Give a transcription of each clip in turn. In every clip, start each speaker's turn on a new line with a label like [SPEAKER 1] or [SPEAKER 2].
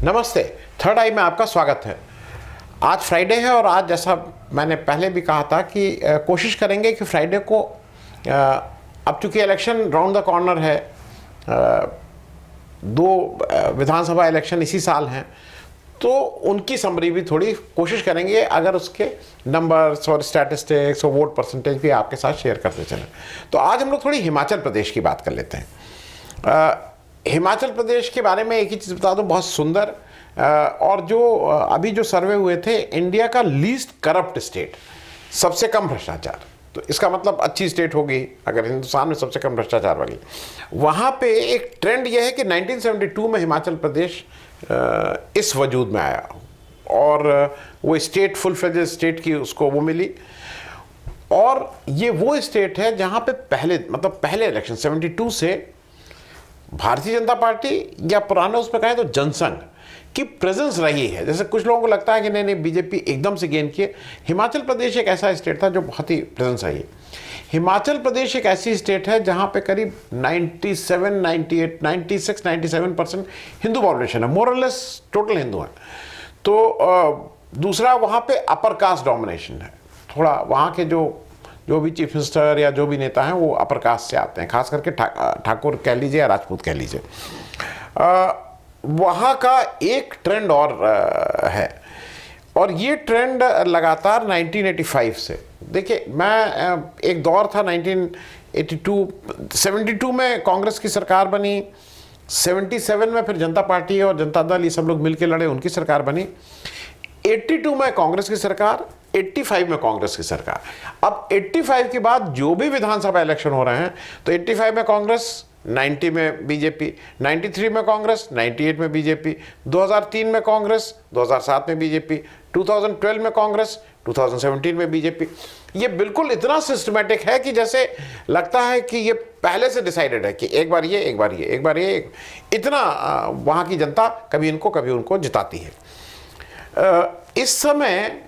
[SPEAKER 1] नमस्ते। थर्ड आई में आपका स्वागत है। आज फ्राइडे है और आज जैसा मैंने पहले भी कहा था कि कोशिश करेंगे कि फ्राइडे को अब चूंकि इलेक्शन राउंड द कॉर्नर है, दो विधानसभा इलेक्शन इसी साल हैं, तो उनकी समरी भी थोड़ी कोशिश करेंगे, अगर उसके नंबर्स और स्टैटिस्टिक्स और वोट परसेंटेज भी आपके साथ शेयर करते चलें। तो आज हम लोग थोड़ी हिमाचल प्रदेश की बात कर लेते हैं। हिमाचल प्रदेश के बारे में एक ही चीज़ बता दूं, बहुत सुंदर और जो अभी जो सर्वे हुए थे, इंडिया का लीस्ट करप्ट स्टेट, सबसे कम भ्रष्टाचार। तो इसका मतलब अच्छी स्टेट होगी अगर हिंदुस्तान में सबसे कम भ्रष्टाचार वाली। वहाँ पे एक ट्रेंड यह है कि 1972 में हिमाचल प्रदेश इस वजूद में आया और वो स्टेट फुल फ्लेजेड स्टेट की उसको वो मिली। और ये वो स्टेट है जहाँ पे पहले इलेक्शन 72 से भारतीय जनता पार्टी या पुराने उसमें कहें तो जनसंघ की प्रेजेंस रही है। जैसे कुछ लोगों को लगता है कि नहीं बीजेपी एकदम से गेन किए, हिमाचल प्रदेश एक ऐसा स्टेट था जो बहुत ही प्रेजेंस रही है। हिमाचल प्रदेश एक ऐसी स्टेट है जहां पे करीब 97, 98, 96, 97% हिंदू पॉपुलेशन है, मोर और लेस टोटल हिंदू है। तो दूसरा वहां पे अपर कास्ट डोमिनेशन है, थोड़ा वहां के जो भी चीफ मिनिस्टर या जो भी नेता हैं वो अपर कास्ट से आते हैं, खास करके ठाकुर कह लीजिए या राजपूत कह लीजिए। वहाँ का एक ट्रेंड और है, और ये ट्रेंड लगातार 1985 से, देखिए मैं एक दौर था 1982, 72 में कांग्रेस की सरकार बनी, 77 में फिर जनता पार्टी और जनता दल ये सब लोग मिलकर लड़े, उनकी सरकार बनी। 82 में कांग्रेस की सरकार, 85 में कांग्रेस की सरकार। अब 85 के बाद जो भी विधानसभा इलेक्शन हो रहे हैं, तो 85 में कांग्रेस, 90 में बीजेपी, 93 में कांग्रेस, 98 में बीजेपी, 2003 में कांग्रेस, 2007 में बीजेपी, 2012 में कांग्रेस, 2017 में बीजेपी। ये बिल्कुल इतना सिस्टमेटिक है कि जैसे लगता है कि ये पहले से डिसाइडेड है कि एक बार ये, एक बार ये, एक बार ये, इतना वहाँ की जनता कभी इनको कभी उनको जिताती है। इस समय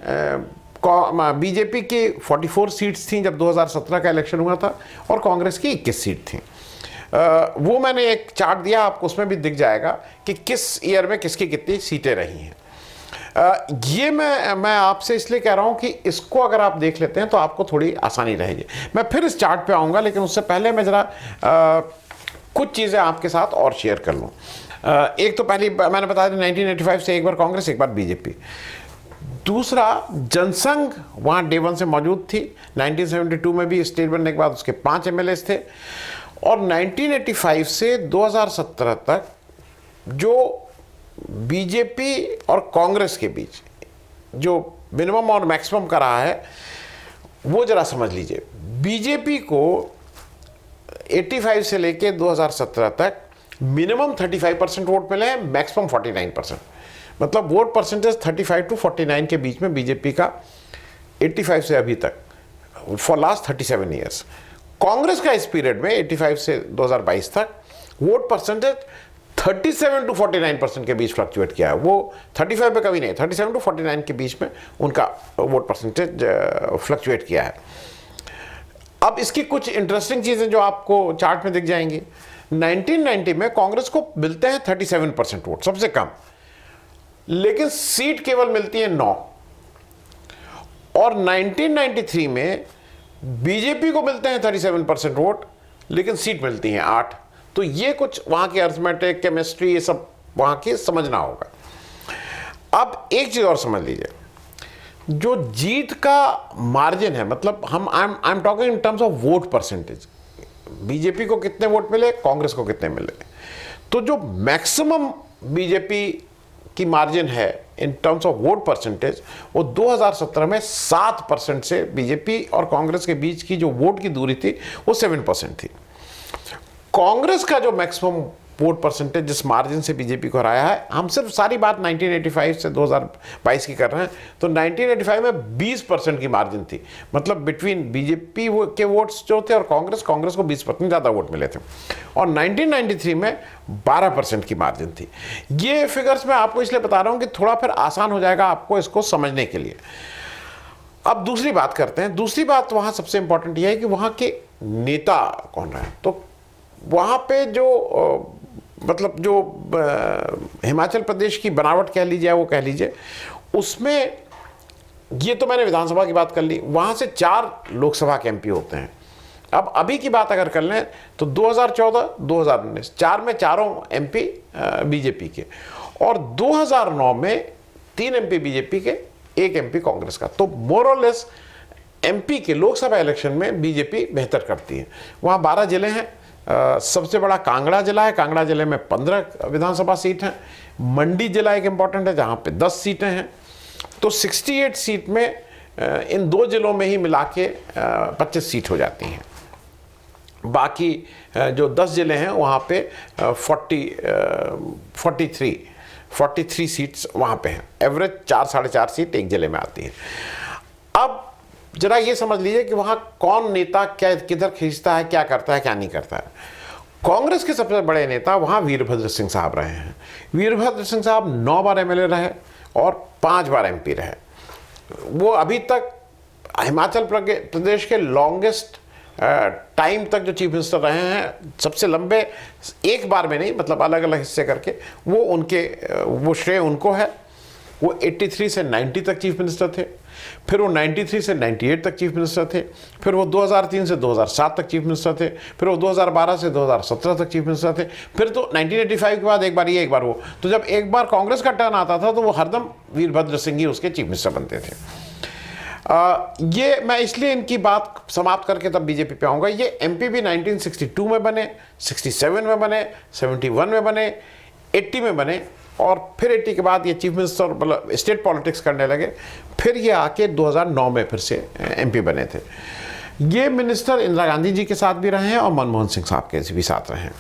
[SPEAKER 1] बीजेपी की 44 सीट्स थीं जब 2017 का इलेक्शन हुआ था, और कांग्रेस की 21 सीट थीं। वो मैंने एक चार्ट दिया आपको, उसमें भी दिख जाएगा कि किस ईयर में किसकी कितनी सीटें रही हैं। ये मैं आपसे इसलिए कह रहा हूं कि इसको अगर आप देख लेते हैं तो आपको थोड़ी आसानी रहेगी। मैं फिर इस चार्ट पे आऊँगा, लेकिन उससे पहले मैं ज़रा कुछ चीज़ें आपके साथ और शेयर कर लूँ। एक तो पहली मैंने बताया 1985 से एक बार कांग्रेस, एक बार बीजेपी। दूसरा, जनसंघ वहाँ डे वन से मौजूद थी। 1972 में भी स्टेट बनने के बाद उसके 5 एमएलएस थे, और 1985 से 2017 तक जो बीजेपी और कांग्रेस के बीच जो मिनिमम और मैक्सिमम का रहा है वो जरा समझ लीजिए। बीजेपी को 85 से लेके 2017 तक मिनिमम 35% वोट मिले हैं, मैक्सिमम 49%, मतलब वोट परसेंटेज 35 to 49 के बीच में बीजेपी का 85 से अभी तक फॉर लास्ट 37 ईयर्स। कांग्रेस का इस पीरियड में 85 से 2022 तक वोट परसेंटेज 37 to 49% के बीच फ्लक्चुएट किया है। वो 35 पे कभी नहीं, 37 to 49 के बीच में उनका वोट परसेंटेज फ्लक्चुएट किया है। अब इसकी कुछ इंटरेस्टिंग चीज़ें जो आपको चार्ट में दिख जाएंगी। 1990 में कांग्रेस को मिलते हैं 37% वोट, सबसे कम, लेकिन सीट केवल मिलती है 9। और 1993 में बीजेपी को मिलते हैं 37% वोट, लेकिन सीट मिलती हैं 8। तो ये कुछ वहाँ की अर्थमेटिक, केमिस्ट्री, ये सब वहाँ की समझना होगा। अब एक चीज़ और समझ लीजिए, जो जीत का मार्जिन है, मतलब I am talking in terms of vote percentage, BJP को कितने वोट मिले, कांग्रेस को कितने मिले, तो जो मैक्सिमम बीजेपी की मार्जिन है in terms of vote percentage, वो 2017 में 7% से बीजेपी और कांग्रेस के बीच की जो वोट की दूरी थी वो 7% थी। कांग्रेस का जो मैक्सिमम वोट परसेंटेज जिस मार्जिन से बीजेपी को हराया है, हम सिर्फ सारी बात 1985 से 2022 की कर रहे हैं, तो 1985 में 20% की मार्जिन थी, मतलब बिटवीन बीजेपी के वोट्स जो थे और कांग्रेस को 20% ज़्यादा वोट मिले थे। और 1993 में 12% की मार्जिन थी। ये फिगर्स मैं आपको इसलिए बता रहा हूँ कि थोड़ा फिर आसान हो जाएगा आपको इसको समझने के लिए। अब दूसरी बात करते हैं। दूसरी बात वहाँ सबसे इंपॉर्टेंट यह है कि वहाँ के नेता कौन रहे। तो वहाँ पे जो मतलब जो हिमाचल प्रदेश की बनावट कह लीजिए, वो कह लीजिए, उसमें ये तो मैंने विधानसभा की बात कर ली, वहाँ से 4 लोकसभा के एमपी होते हैं। अब अभी की बात अगर कर लें तो 2014, 2019 4 में चारों एमपी बीजेपी के, और 2009 में 3 एमपी बीजेपी के, 1 एमपी कांग्रेस का। तो मोर और लेस एमपी के लोकसभा इलेक्शन में बीजेपी बेहतर करती है। वहाँ 12 जिले हैं, सबसे बड़ा कांगड़ा जिला है, कांगड़ा जिले में 15 विधानसभा सीट हैं। मंडी जिला एक इम्पॉर्टेंट है जहाँ पे 10 सीटें हैं। तो 68 सीट में इन 2 जिलों में ही मिला के 25 सीट हो जाती हैं। बाकी जो 10 जिले हैं वहाँ पे 43 सीट्स वहाँ पे हैं। एवरेज 4 साढ़े 4 सीट एक जिले में आती है। अब जरा ये समझ लीजिए कि वहाँ कौन नेता क्या किधर खींचता है, क्या करता है, क्या नहीं करता है। कांग्रेस के सबसे बड़े नेता वहाँ वीरभद्र सिंह साहब रहे हैं। वीरभद्र सिंह साहब 9 बार एमएलए रहे और 5 बार एमपी रहे। वो अभी तक हिमाचल प्रदेश के लॉन्गेस्ट टाइम तक जो चीफ मिनिस्टर रहे हैं, सबसे लंबे, एक बार में नहीं, मतलब अलग अलग हिस्से करके, वो श्रेय उनको है। वो 83 से 90 तक चीफ मिनिस्टर थे, फिर वो 93 से 98 तक चीफ मिनिस्टर थे, फिर वो 2003 से 2007 तक चीफ मिनिस्टर थे, फिर वो 2012 से 2017 तक चीफ मिनिस्टर थे, फिर तो 1985 के बाद एक बार ये एक बार वो। तो जब एक बार कांग्रेस का टर्न आता था तो वो हरदम वीरभद्र सिंह ही उसके चीफ मिनिस्टर बनते थे। ये मैं इसलिए इनकी बात समाप्त करके तब बीजेपी पे आऊँगा। ये एमपी भी 1962 में बने, 67 में बने, 71 में बने, 80 में बने, और फिर 80 के बाद ये चीफ मिनिस्टर मतलब स्टेट पॉलिटिक्स करने लगे। फिर ये आके 2009 में फिर से एमपी बने थे। ये मिनिस्टर इंदिरा गांधी जी के साथ भी रहे हैं और मनमोहन सिंह साहब के भी साथ रहे हैं।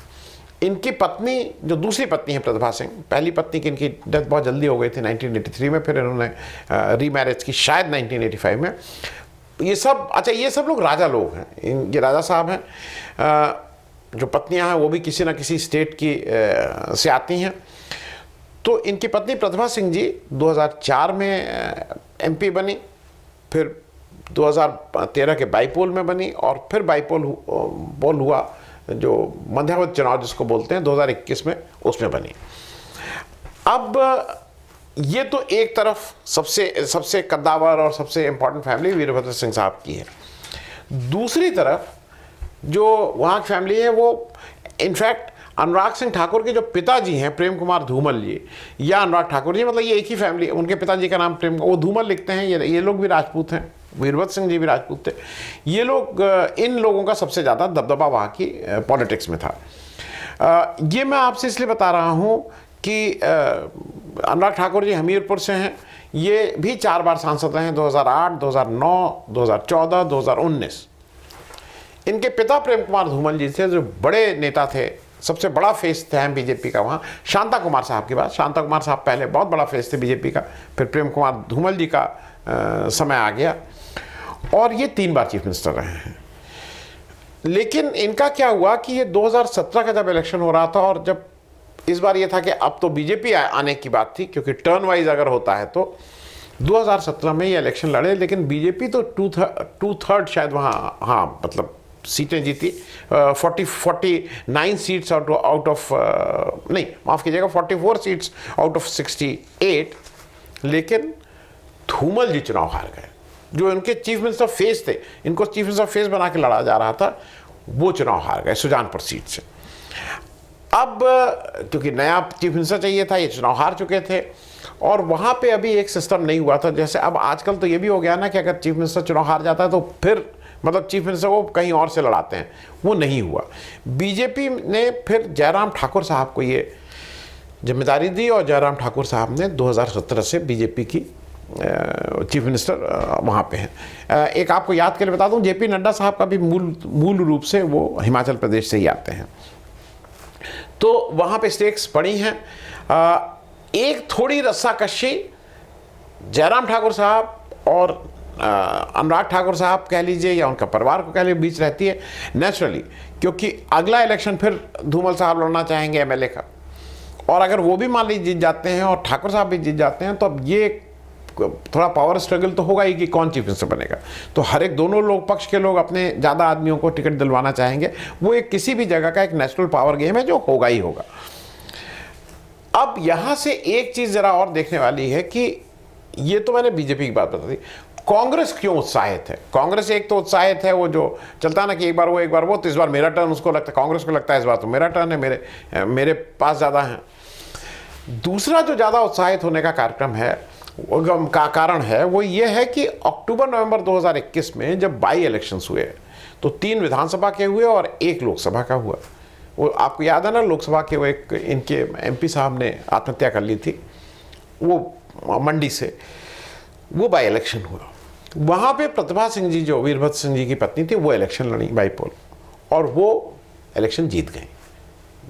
[SPEAKER 1] इनकी पत्नी, जो दूसरी पत्नी है प्रतिभा सिंह, पहली पत्नी की इनकी डेथ बहुत जल्दी हो गई थी 1983 में, फिर इन्होंने रीमैरिज की शायद 1985 में। ये सब, अच्छा, ये सब लोग राजा लोग हैं। ये राजा साहब हैं। जो पत्नियां हैं वो भी किसी ना किसी स्टेट की से आती हैं। तो इनकी पत्नी प्रतिभा सिंह जी 2004 में एमपी बनी, फिर 2013 के बाईपोल में बनी, और फिर बाईपोल हुआ जो मध्यावधि चुनाव जिसको बोलते हैं 2021 में, उसमें बनी। अब ये तो एक तरफ सबसे कद्दावर और सबसे इम्पोर्टेंट फैमिली वीरभद्र सिंह साहब की है। दूसरी तरफ जो वहाँ की फैमिली है वो इनफैक्ट अनुराग सिंह ठाकुर के जो पिताजी हैं, प्रेम कुमार धूमल जी या अनुराग ठाकुर जी, मतलब ये एक ही फैमिली। उनके पिताजी का नाम प्रेम, वो धूमल लिखते हैं। ये लोग भी राजपूत हैं, वीरभद्र सिंह जी भी राजपूत थे। ये लोग, इन लोगों का सबसे ज़्यादा दबदबा वहाँ की पॉलिटिक्स में था। ये मैं आपसे इसलिए बता रहा हूँ कि अनुराग ठाकुर जी हमीरपुर से हैं। ये भी 4 बार सांसद रहे हैं, 2008, 2009, 2014, 2019। इनके पिता प्रेम कुमार धूमल जी थे, जो बड़े नेता थे, सबसे बड़ा फेस थे बीजेपी का वहाँ। शांता कुमार साहब के बाद, शांता कुमार साहब पहले बहुत बड़ा फेस थे बीजेपी का, फिर प्रेम कुमार धूमल जी का समय आ गया, और ये 3 बार चीफ मिनिस्टर रहे हैं। लेकिन इनका क्या हुआ कि ये 2017 का जब इलेक्शन हो रहा था, और जब इस बार ये था कि अब तो बीजेपी आने की बात थी, क्योंकि टर्न वाइज अगर होता है तो 2017 में ये इलेक्शन लड़े, लेकिन बीजेपी तो 2/3 शायद वहाँ, हाँ, मतलब सीटें जीती। 49 सीट्स आउट ऑफ नहीं, माफ़ कीजिएगा, 44 सीट्स आउट ऑफ 68। लेकिन धूमल जी चुनाव हार गए। जो इनके चीफ मिनिस्टर फेस थे, इनको चीफ मिनिस्टर फेस बना के लड़ा जा रहा था, वो चुनाव हार गए सुजानपुर सीट से। अब क्योंकि नया चीफ मिनिस्टर चाहिए था, ये चुनाव हार चुके थे, और वहाँ पे अभी एक सिस्टम नहीं हुआ था। जैसे अब आजकल तो ये भी हो गया ना कि अगर चीफ मिनिस्टर चुनाव हार जाता है तो फिर मतलब चीफ मिनिस्टर को कहीं और से लड़ाते हैं, वो नहीं हुआ। बीजेपी ने फिर जयराम ठाकुर साहब को ये जिम्मेदारी दी, और जयराम ठाकुर साहब ने 2017 से बीजेपी की चीफ मिनिस्टर वहाँ पे हैं। एक आपको याद के लिए बता दूं, जेपी नड्डा साहब का भी मूल रूप से वो हिमाचल प्रदेश से ही आते हैं। तो वहाँ पे स्टेक्स बड़ी हैं। एक थोड़ी रस्साकशी जयराम ठाकुर साहब और अनुराग ठाकुर साहब कह लीजिए, या उनका परिवार को कह लीजिए, बीच रहती है नेचुरली, क्योंकि अगला इलेक्शन फिर धूमल साहब लड़ना चाहेंगे एमएलए का, और अगर वो भी मान लीजिए जीत जाते हैं और ठाकुर साहब भी जीत जाते हैं, तो अब ये थोड़ा पावर स्ट्रगल तो होगा ही कि कौन चीफ मिनिस्टर बनेगा। तो हर एक दोनों लोग, पक्ष के लोग अपने ज़्यादा आदमियों को टिकट दिलवाना चाहेंगे। वो एक किसी भी जगह का एक नेशनल पावर गेम है जो होगा ही होगा। अब यहां से एक चीज जरा और देखने वाली है कि ये तो मैंने बीजेपी की बात बता दी, कांग्रेस क्यों उत्साहित है। कांग्रेस एक तो उत्साहित है, वो जो चलता ना कि एक बार वो तो इस बार मेरा टर्न, उसको लगता है, कांग्रेस को लगता है इस बार तो मेरा टर्न है, मेरे पास ज़्यादा है। दूसरा जो ज़्यादा उत्साहित होने का कार्यक्रम है, का कारण है, वो ये है कि अक्टूबर नवंबर 2021 में जब बाई इलेक्शंस हुए तो 3 विधानसभा के हुए और 1 लोकसभा का हुआ। वो आपको याद है ना, लोकसभा के वो एक इनके एमपी साहब ने आत्महत्या कर ली थी, वो मंडी से, वो बाई इलेक्शन हुआ। वहाँ पे प्रतिभा सिंह जी, जो वीरभद्र सिंह जी की पत्नी थी, वो इलेक्शन लड़ी बाई पोल और वो इलेक्शन जीत गई,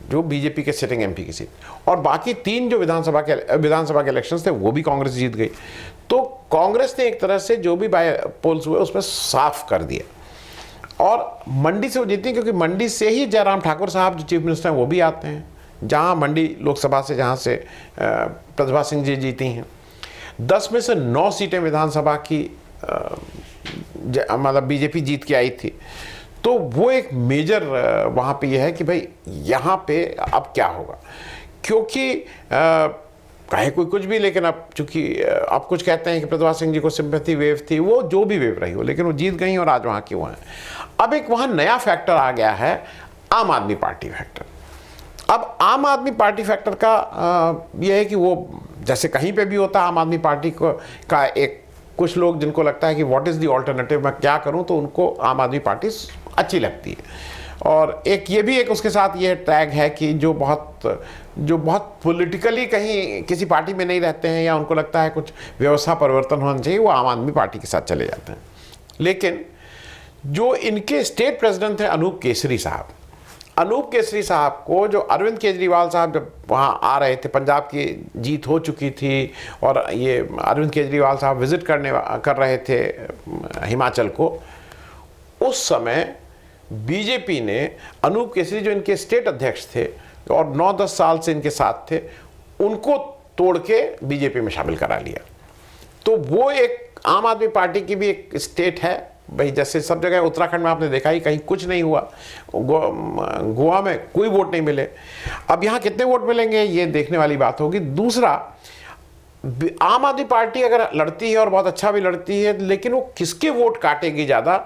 [SPEAKER 1] जो बीजेपी के सिटिंग एमपी की सीट। और बाकी 3 जो विधानसभा के इलेक्शंस थे वो भी कांग्रेस जीत गई। तो कांग्रेस ने एक तरह से जो भी बाई पोल्स हुए उसमें साफ कर दिया। और मंडी से वो जीती क्योंकि मंडी से ही जयराम ठाकुर साहब जो चीफ मिनिस्टर हैं वो भी आते हैं, जहाँ मंडी लोकसभा से, जहाँ से प्रतिभा सिंह जी जीती हैं। 10 में से 9 सीटें विधानसभा की मतलब बीजेपी जीत के आई थी। तो वो एक मेजर वहाँ पे ये है कि भाई यहाँ पे अब क्या होगा, क्योंकि चाहे कोई कुछ भी, लेकिन अब चूंकि आप कुछ कहते हैं कि प्रतिभा सिंह जी को सिंपैथी वेव थी, वो जो भी वेव रही हो, लेकिन वो जीत गई और आज वहाँ की वहाँ है। अब एक वहाँ नया फैक्टर आ गया है, आम आदमी पार्टी फैक्टर। अब आम आदमी पार्टी फैक्टर का ये है कि वो जैसे कहीं पे भी होता है, आम आदमी पार्टी का एक कुछ लोग जिनको लगता है कि व्हाट इज़ द ऑल्टरनेटिव, मैं क्या करूं, तो उनको आम आदमी पार्टी अच्छी लगती है। और एक ये भी एक उसके साथ ये टैग है कि जो बहुत पॉलिटिकली कहीं किसी पार्टी में नहीं रहते हैं या उनको लगता है कुछ व्यवस्था परिवर्तन होना चाहिए, वो आम आदमी पार्टी के साथ चले जाते हैं। लेकिन जो इनके स्टेट प्रेसिडेंट थे अनूप केसरी साहब को, जो अरविंद केजरीवाल साहब जब वहाँ आ रहे थे, पंजाब की जीत हो चुकी थी और ये अरविंद केजरीवाल साहब विजिट कर रहे थे हिमाचल को, उस समय बीजेपी ने अनूप केसरी, जो इनके स्टेट अध्यक्ष थे और 9-10 साल से इनके साथ थे, उनको तोड़ के बीजेपी में शामिल करा लिया। तो वो एक आम आदमी पार्टी की भी एक स्टेट है भाई। जैसे सब जगह, उत्तराखंड में आपने देखा ही कहीं कुछ नहीं हुआ, गोवा में कोई वोट नहीं मिले। अब यहाँ कितने वोट मिलेंगे ये देखने वाली बात होगी। दूसरा, आम आदमी पार्टी अगर लड़ती है और बहुत अच्छा भी लड़ती है, लेकिन वो किसके वोट काटेगी ज़्यादा,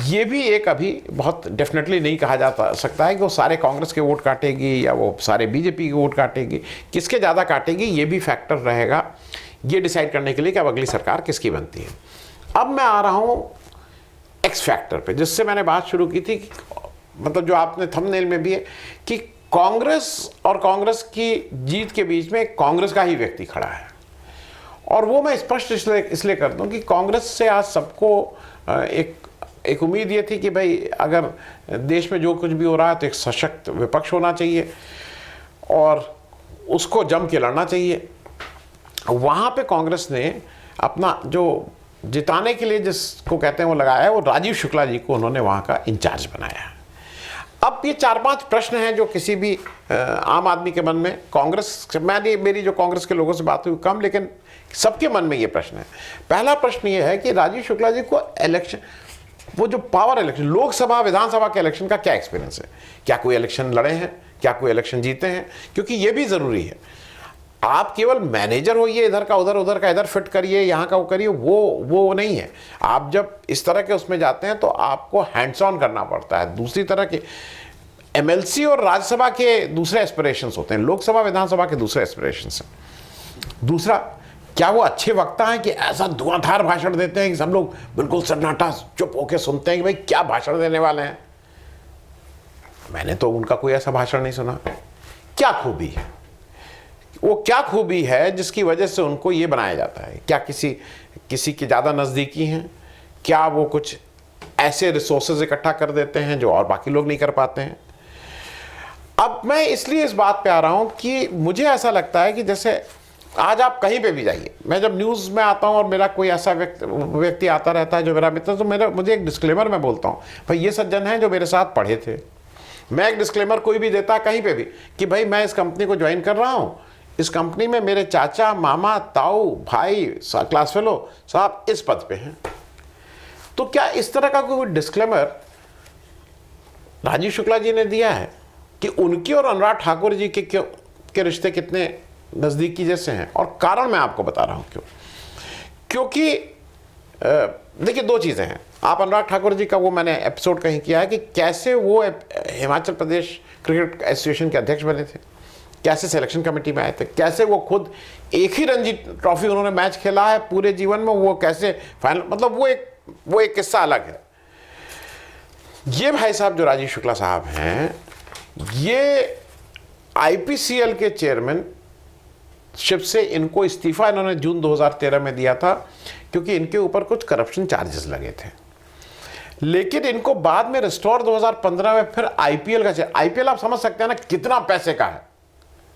[SPEAKER 1] ये भी एक अभी बहुत डेफिनेटली नहीं कहा जा सकता है कि वो सारे कांग्रेस के वोट काटेगी या वो सारे बीजेपी के वोट काटेगी। किसके ज़्यादा काटेगी ये भी फैक्टर रहेगा ये डिसाइड करने के लिए कि अब अगली सरकार किसकी बनती है। अब मैं आ रहा हूँ एक्स फैक्टर पे, जिससे मैंने बात शुरू की थी, मतलब जो आपने थंबनेल में भी है कि कांग्रेस और कांग्रेस की जीत के बीच में कांग्रेस का ही व्यक्ति खड़ा है। और वो मैं स्पष्ट इसलिए कर दूं कि कांग्रेस से आज सबको एक उम्मीद ये थी कि भाई अगर देश में जो कुछ भी हो रहा है तो एक सशक्त विपक्ष होना चाहिए और उसको जम के लड़ना चाहिए। वहाँ पे कांग्रेस ने अपना जो जिताने के लिए जिसको कहते हैं वो लगाया है, वो राजीव शुक्ला जी को उन्होंने वहाँ का इंचार्ज बनाया है। अब ये 4-5 प्रश्न हैं जो किसी भी आम आदमी के मन में, कांग्रेस, मेरी जो कांग्रेस के लोगों से बात हुई कम, लेकिन सबके मन में ये प्रश्न है। पहला प्रश्न ये है कि राजीव शुक्ला जी को इलेक्शन, वो जो पावर इलेक्शन, लोकसभा विधानसभा के इलेक्शन का क्या एक्सपीरियंस है, क्या कोई इलेक्शन लड़े हैं, क्या कोई इलेक्शन जीते हैं, क्योंकि ये भी ज़रूरी है। आप केवल मैनेजर होइए, इधर का उधर, उधर का इधर फिट करिए, यहाँ का वो करिए, वो नहीं है। आप जब इस तरह के उसमें जाते हैं तो आपको हैंड्स ऑन करना पड़ता है। दूसरी तरह के एमएलसी और राज्यसभा के दूसरे एस्पिरेशंस होते हैं, लोकसभा विधानसभा के दूसरे एस्पिरेशंस हैं। दूसरा, क्या वो अच्छे वक्ता हैं कि ऐसा धुआंधार भाषण देते हैं कि सब लोग बिल्कुल सन्नाटा चुप होकर सुनते हैं कि भाई क्या भाषण देने वाले हैं। मैंने तो उनका कोई ऐसा भाषण नहीं सुना। क्या खूबी है, वो क्या खूबी है जिसकी वजह से उनको ये बनाया जाता है? क्या किसी के ज़्यादा नज़दीकी हैं? क्या वो कुछ ऐसे रिसोर्सेज इकट्ठा कर देते हैं जो और बाकी लोग नहीं कर पाते हैं? अब मैं इसलिए इस बात पे आ रहा हूँ कि मुझे ऐसा लगता है कि जैसे आज आप कहीं पे भी जाइए, मैं जब न्यूज़ में आता हूँ और मेरा कोई ऐसा व्यक्ति आता रहता है जो मेरा मित्र, तो मुझे एक डिस्क्लेमर मैं बोलता हूँ, भाई ये सज्जन हैं जो मेरे साथ पढ़े थे। मैं एक डिस्क्लेमर कोई भी देता कहीं पे भी कि भाई मैं इस कंपनी को ज्वाइन कर रहा हूँ, इस कंपनी में मेरे चाचा, मामा, ताऊ, भाई, क्लास फेलो साहब इस पद पे हैं। तो क्या इस तरह का कोई डिस्क्लेमर राजीव शुक्ला जी ने दिया है कि उनकी और अनुराग ठाकुर जी के रिश्ते कितने नज़दीकी जैसे हैं। और कारण मैं आपको बता रहा हूँ क्यों। क्योंकि देखिए, दो चीज़ें हैं। आप अनुराग ठाकुर जी का वो मैंने एपिसोड कहीं किया है कि कैसे वो हिमाचल प्रदेश क्रिकेट एसोसिएशन के अध्यक्ष बने थे, कैसे सिलेक्शन कमेटी में आए थे, कैसे वो खुद एक ही रणजी ट्रॉफी उन्होंने मैच खेला है पूरे जीवन में, वो कैसे फाइनल, मतलब वो एक किस्सा अलग है। ये भाई साहब जो राजीव शुक्ला साहब हैं, ये आईपीसीएल के चेयरमैन शिप से इनको इस्तीफा इन्होंने जून 2013 में दिया था, क्योंकि इनके ऊपर कुछ करप्शन चार्जेस लगे थे। लेकिन इनको बाद में रिस्टोर 2015 में फिर आईपीएल का, आईपीएल आप समझ सकते हैं ना कितना पैसे का है,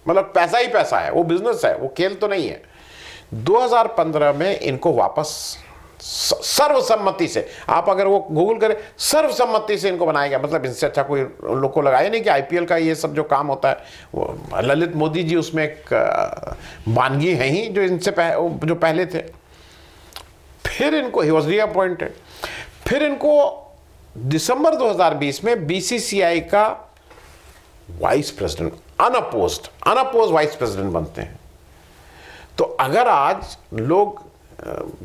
[SPEAKER 1] मतलब पैसा ही पैसा है, वो बिजनेस है, वो खेल तो नहीं है। 2015 में इनको वापस सर्वसम्मति से, आप अगर वो गूगल करें, सर्वसम्मति से इनको बनाया गया। मतलब इससे अच्छा कोई उन लोग को लगाया नहीं कि आईपीएल का ये सब जो काम होता है, वो ललित मोदी जी उसमें एक बानगी हैं ही जो इनसे जो पहले थे। फिर इनको ही वॉज रीअपॉइंटेड। फिर इनको दिसंबर 2020 में बीसीसीआई का vice president, unopposed vice president बनते हैं। तो अगर आज लोग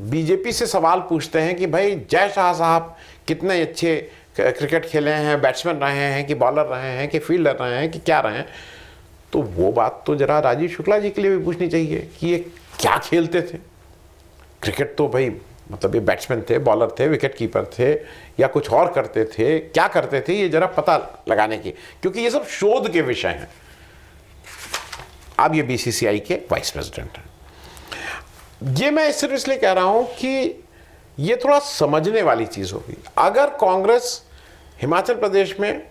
[SPEAKER 1] बीजेपी से सवाल पूछते हैं कि भाई जय शाह साहब कितने अच्छे क्रिकेट खेले हैं, बैट्समैन रहे हैं कि बॉलर रहे हैं कि फील्डर रहे हैं कि क्या रहे हैं, तो वो बात तो जरा राजीव शुक्ला जी के लिए भी पूछनी चाहिए कि ये क्या खेलते थे। क्रिकेट तो भाई मतलब ये बैट्समैन थे, बॉलर थे, विकेट कीपर थे, या कुछ और करते थे, क्या करते थे, ये जरा पता लगाने की, क्योंकि ये सब शोध के विषय हैं। अब ये बीसीसीआई के वाइस प्रेसिडेंट हैं। ये मैं सिर्फ इसलिए कह रहा हूं कि ये थोड़ा समझने वाली चीज होगी। अगर कांग्रेस हिमाचल प्रदेश में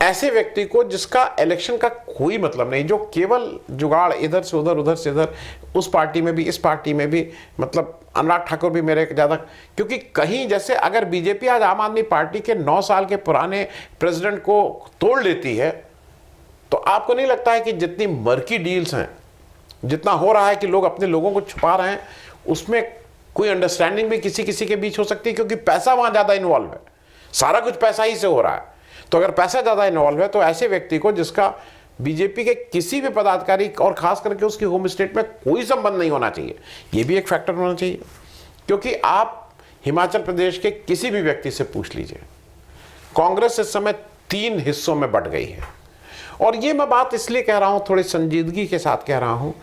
[SPEAKER 1] ऐसे व्यक्ति को जिसका इलेक्शन का कोई मतलब नहीं, जो केवल जुगाड़ इधर से उधर, उधर से इधर, उस पार्टी में भी इस पार्टी में भी, मतलब अनुराग ठाकुर भी मेरे ज़्यादा, क्योंकि कहीं जैसे अगर बीजेपी आज आम आदमी पार्टी के 9 साल के पुराने प्रेसिडेंट को तोड़ लेती है, तो आपको नहीं लगता है कि जितनी मर्की डील्स हैं, जितना हो रहा है कि लोग अपने लोगों को छुपा रहे हैं, उसमें कोई अंडरस्टैंडिंग भी किसी किसी के बीच हो सकती है, क्योंकि पैसा वहाँ ज़्यादा इन्वॉल्व है, सारा कुछ पैसा ही से हो रहा है। तो अगर पैसा ज़्यादा इन्वॉल्व है, तो ऐसे व्यक्ति को जिसका बीजेपी के किसी भी पदाधिकारी और खास करके उसकी होम स्टेट में कोई संबंध नहीं होना चाहिए, ये भी एक फैक्टर होना चाहिए। क्योंकि आप हिमाचल प्रदेश के किसी भी व्यक्ति से पूछ लीजिए, कांग्रेस इस समय 3 हिस्सों में बंट गई है। और ये मैं बात इसलिए कह रहा हूँ, थोड़ी संजीदगी के साथ कह रहा हूँ,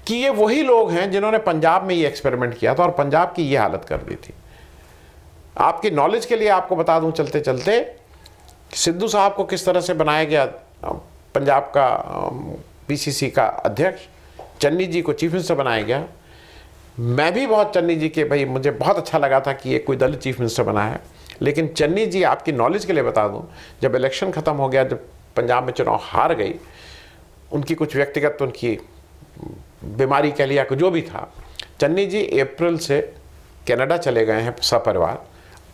[SPEAKER 1] कि ये वही लोग हैं जिन्होंने पंजाब में ये एक्सपेरिमेंट किया था और पंजाब की ये हालत कर दी थी। आपकी नॉलेज के लिए आपको बता दूं चलते चलते, सिद्धू साहब को किस तरह से बनाया गया पंजाब का पीसीसी का अध्यक्ष, चन्नी जी को चीफ मिनिस्टर बनाया गया। मैं भी बहुत चन्नी जी के, भाई मुझे बहुत अच्छा लगा था कि ये कोई दलित चीफ मिनिस्टर बना है। लेकिन चन्नी जी, आपकी नॉलेज के लिए बता दूं, जब इलेक्शन ख़त्म हो गया, जब पंजाब में चुनाव हार गई, उनकी कुछ व्यक्तिगत उनकी बीमारी कह लिया जो भी था, चन्नी जी अप्रैल से कनाडा चले गए हैं सपरिवार,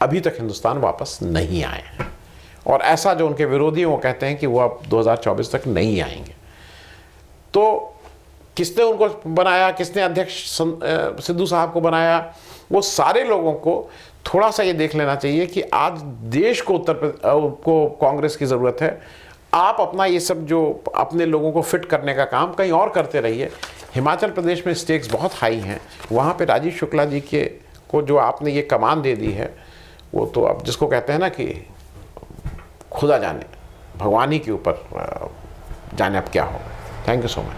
[SPEAKER 1] अभी तक हिंदुस्तान वापस नहीं आए हैं। और ऐसा जो उनके विरोधी वो कहते हैं कि वो अब 2024 तक नहीं आएंगे। तो किसने उनको बनाया, किसने अध्यक्ष सिद्धू साहब को बनाया, वो सारे लोगों को थोड़ा सा ये देख लेना चाहिए कि आज देश को को कांग्रेस की ज़रूरत है। आप अपना ये सब जो अपने लोगों को फिट करने का काम कहीं और करते रहिए। हिमाचल प्रदेश में स्टेक्स बहुत हाई हैं, वहाँ पे राजीव शुक्ला जी को जो आपने ये कमान दे दी है, वो तो अब जिसको कहते हैं ना कि खुदा जाने, भगवान ही के ऊपर जाने अब क्या होगा। Thank you so much.